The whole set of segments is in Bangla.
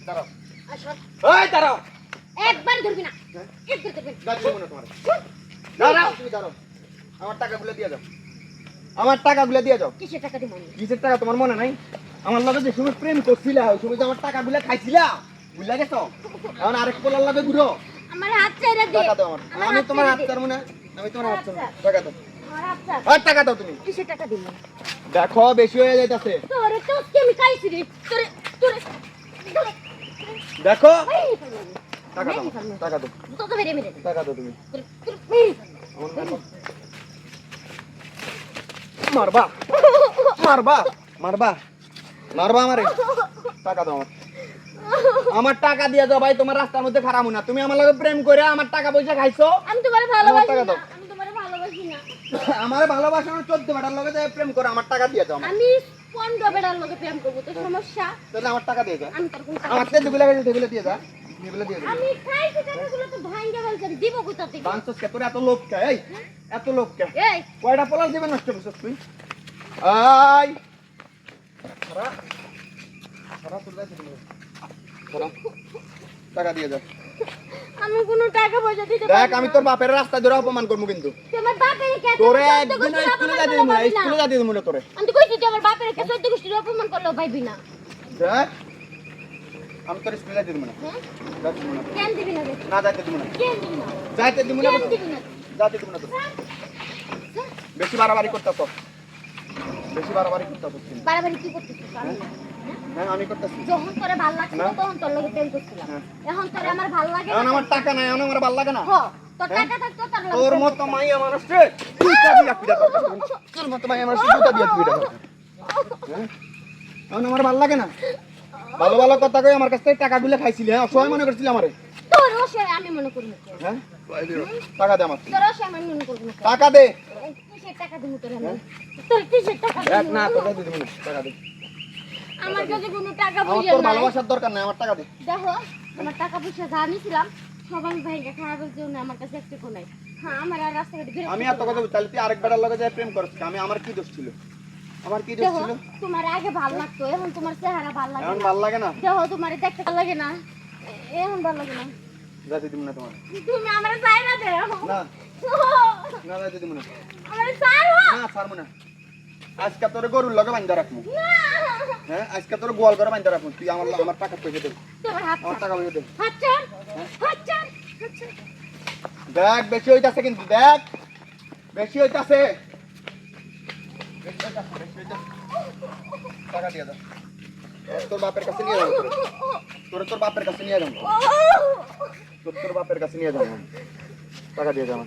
দাঁড়াও আসো এই দাঁড়াও একবার ধরবি না একবার ধরবি না গাছ মনে তোমার দাঁড়াও তুমি দাঁড়াও আমার টাকাগুলো দিয়ে যাও আমার টাকাগুলো দিয়ে যাও কিসের টাকা দিব আমি কিসের টাকা তোমার মনে নাই আমার লগে যে সময় প্রেম করছিলা ওই সময় যে আমার টাকাগুলো খাইছিলা বুঝলা গেছো এখন আরেক পোলার লগে ঘুরো আমার হাত ছেড়ে দে টাকা দাও আমার আমি তোমার হাত ছাড়বো না আমি তোমার হাত ছাড়বো টাকা দাও আর টাকা দাও তুমি কিসের টাকা দিব দেখো বেশি হয়ে যাইতাছে তোরে তো আমি খাইছি রে তোরে তোরে দেখো টাকা দাও টাকা দাও তো তো মেরে মেরে টাকা দাও তুমি আমার দেখো মারবা মারবা মারবা মারবা আমারে টাকা দাও আমার টাকা দিয়ে যাও ভাই তোমার রাস্তার মধ্যে খারাপ না তুমি আমার লগে প্রেম করে আমার টাকা পয়সা খাইছো আমি তোমারে ভালোবাসি টাকা না দাও আমি তোমারে ভালোবাসি না আমারে ভালোবাসা 14 বেটার লগে যায় প্রেম করে আমার টাকা দিয়ে যাও আমি 15 বেড়ার লগে প্রেম করব তো সমস্যা তাহলে আমার টাকা দিয়ে যা আমি তোর কোন আমার তে দুগুলা গেছে দুগুলা দিয়ে যা দুগুলা দিয়ে যা আমি খাইছি টাকাগুলো তো ভাঙ্গা ফেলছি দিব কোথা থেকে বাংসস কে তোর এত লোক কে এই এত লোক কে এই কয়টা পলাশ দিবে নষ্ট করছিস তুই আই সারা সারা তোর যাইতে দিবি সারা টাকা দিয়ে যা আমি কোনো টাকা পয়সা দিতে দেখ আমি তোর বাপের রাস্তা ধরে অপমান করবো কিন্তু তোমার বাপের কে তোরে একদিন স্কুলে যাইতে দিবি না স্কুলে যাইতে দিবি না তোরে আমি তো কইছি যে আমার বাপের কে সত্যি গোষ্ঠীর অপমান করলো ভাইবি না দেখ আমি তোর স্কুলে যাইতে দিবি না হ্যাঁ যাইতে দিবি না কেন দিবি না রে না যাইতে দিবি না কেন দিবি না যাইতে দিবি না কেন দিবি না যাইতে দিবি না তো বেশি বাড়াবাড়ি করতেছ বেশি বাড়াবাড়ি করতেছ বাড়াবাড়ি কি করতেছিস আমি না হ্যাঁ আমি করতেছি যখন তোরে ভাল লাগছিল না। তখন তোর লগে প্রেম করছিলাম হ্যাঁ। এখন তোরে আমার ভাল লাগে এখন না আমার টাকা নাই এখন আমার ভালো লাগে না হ তোর টাকা থাকতো তার লগে তোর প্রেম মতো করতাম। মাইয়া মানুষকে দুইটা দিয়া পিটা করতে তোর মতো মাইয়া মানুষকে দুইটা দিয়া পিটা করতে হ্যাঁ এখন আমার ভালো লাগে না ভালো ভালো কথা কই আমার কাছ থেকে টাকাগুলো খাইছিলি হ্যাঁ অসহায় মনে করছিলি আমারে তোর অসহায় আমি মনে করি না হ্যাঁ টাকা দে আমার তোর অসহায় আমি মনে করি না টাকা দে কিসের টাকা দিব তোরে আমি তোর কিসের টাকা দেখ দিব না তোর দিদি মনে টাকা দে আমার কাছে কোনো টাকা আমার পয়সা তোর নাই ভালোবাসার দরকার নাই আমার টাকা দে দেখো আমার টাকা পয়সা যা নিছিলাম সবাই ভাইকে খাওয়ার জন্য আমার কাছে একটা কোন নাই হ্যাঁ আমার আর রাস্তাঘাটে বের আমি এত কথা বলছি তাহলে তুই আরেক বেটার লগে যায় প্রেম করছিস আমি আমার কি দোষ ছিল আমার কি দোষ দেখো ছিল তোমার আগে ভালো লাগতো এখন তোমার চেহারা ভালো লাগে এখন না ভালো লাগে না দেখো তোমার দেখতে ভালো লাগে না এখন ভালো লাগে না যাতে দিম না তোমার তুমি আমার চাই না দে না না যাতে দিম না আমার চাই না ছাড়বো না আজকে তোর গরুর লগে বান্ধা রাখবো হ্যাঁ আজকে তোর গোয়াল করে বান্ধা রাখবো তুই আমার আমার টাকা পয়সা দে তোমার হাত আমার টাকা পয়সা দে হাত চান হাত চান দেখ বেশি হইতাছে কিন্তু দেখ বেশি হইতাছে টাকা দিয়ে দাও তোর বাপের কাছে নিয়ে যাবো তোর বাপের কাছে নিয়ে যাবো তোর বাপের কাছে নিয়ে যাবো টাকা দিয়ে যাবো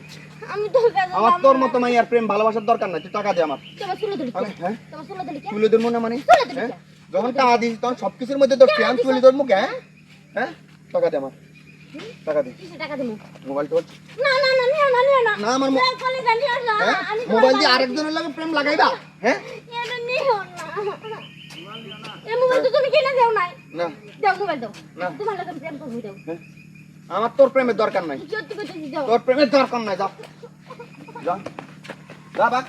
আমি তোর কাছে আমার তোর মতো মাইয়ার প্রেম ভালোবাসার দরকার নাই তুই টাকা দে আমার তোমার চুলে ধরি আমি হ্যাঁ তোমার চুলে ধরি চুলে ধরবো না মানে চুলে ধরি হ্যাঁ যখন টাকা দিস তখন সবকিছুর মধ্যে ধরছি আমি চুলে ধরবো কে হ্যাঁ টাকা দে আমার টাকা দে কিসে টাকা দেবো মোবাইল টোল না না না নিও না নিও না না আমার না কলে জানি না হ্যাঁ আমি মোবাইল দিয়ে আরেকজনের লাগে প্রেম লাগাইবা হ্যাঁ এটা নিও না এই মোবাইল তো তুমি কিনে দাও নাই না দাও মোবাইল দাও না। তোমার লাগে প্রেম করবো দাও হ্যাঁ? আমার তোর প্রেমের দরকার নাই সত্যি কথা দাও তোর প্রেমের দরকার নাই যা যা যা বাক